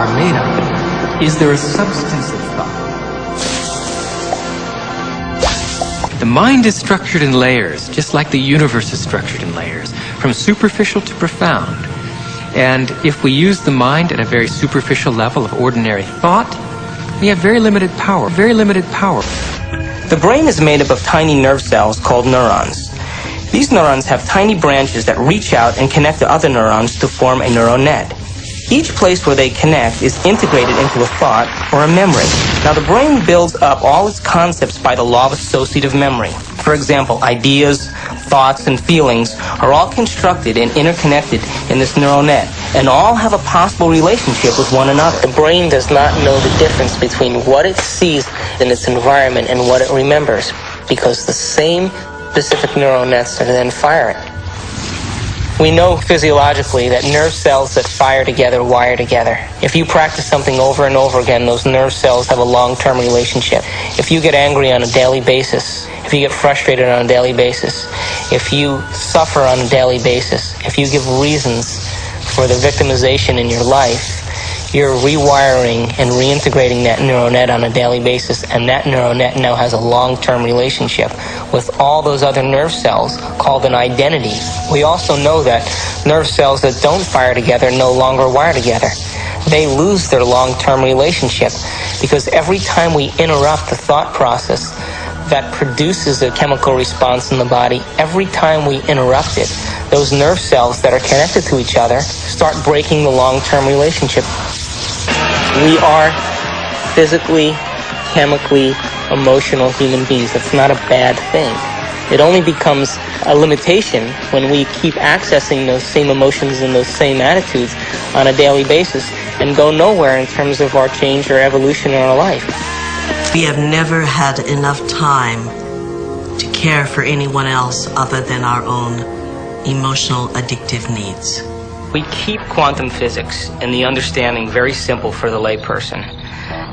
are made of. Is there a substance of thought? The mind is structured in layers, just like the universe is structured in layers, from superficial to profound. And if we use the mind at a very superficial level of ordinary thought, we have very limited power, very limited power. The brain is made up of tiny nerve cells called neurons. These neurons have tiny branches that reach out and connect to other neurons to form a neural net. Each place where they connect is integrated into a thought or a memory. Now, the brain builds up all its concepts by the law of associative memory. For example, ideas, thoughts, and feelings are all constructed and interconnected in this neural net, and all have a possible relationship with one another. The brain does not know the difference between what it sees in its environment and what it remembers, because the same specific neural nets are then firing. We know physiologically that nerve cells that fire together wire together. If you practice something over and over again, those nerve cells have a long-term relationship. If you get angry on a daily basis, if you get frustrated on a daily basis, if you suffer on a daily basis, if you give reasons for the victimization in your life, you're rewiring and reintegrating that neural net on a daily basis, and that neural net now has a long-term relationship with all those other nerve cells called an identity. We also know that nerve cells that don't fire together no longer wire together. They lose their long-term relationship because every time we interrupt the thought process that produces a chemical response in the body, every time we interrupt it, those nerve cells that are connected to each other start breaking the long-term relationship. We are physically, chemically, emotional human beings. That's not a bad thing. It only becomes a limitation when we keep accessing those same emotions and those same attitudes on a daily basis and go nowhere in terms of our change or evolution in our life. We have never had enough time to care for anyone else other than our own emotional addictive needs. We keep quantum physics and the understanding very simple for the layperson,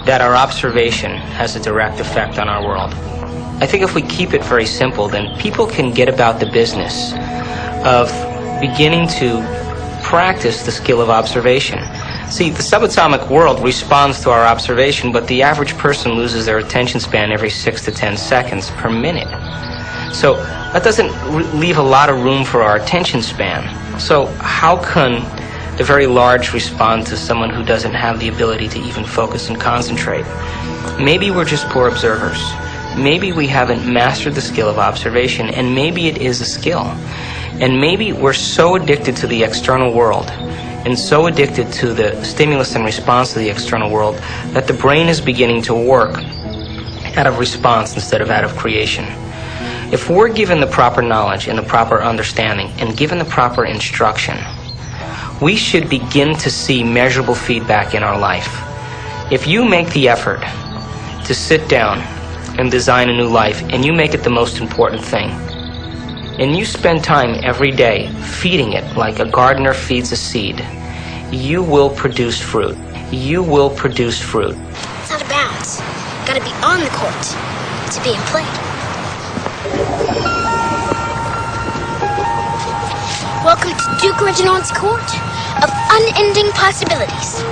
that our observation has a direct effect on our world. I think if we keep it very simple, then people can get about the business of beginning to practice the skill of observation. See, the subatomic world responds to our observation, but the average person loses their attention span every 6 to 10 seconds per minute. So that doesn't leave a lot of room for our attention span. So how can the very large respond to someone who doesn't have the ability to even focus and concentrate? Maybe we're just poor observers. Maybe we haven't mastered the skill of observation, and maybe it is a skill. And maybe we're so addicted to the external world and so addicted to the stimulus and response to the external world that the brain is beginning to work out of response instead of out of creation. If we're given the proper knowledge and the proper understanding and given the proper instruction, we should begin to see measurable feedback in our life. If you make the effort to sit down and design a new life, and you make it the most important thing, and you spend time every day feeding it like a gardener feeds a seed, you will produce fruit. You will produce fruit. It's not a bounce. Gotta be on the court to be in play. Welcome to Duke Reginald's Court of Unending Possibilities.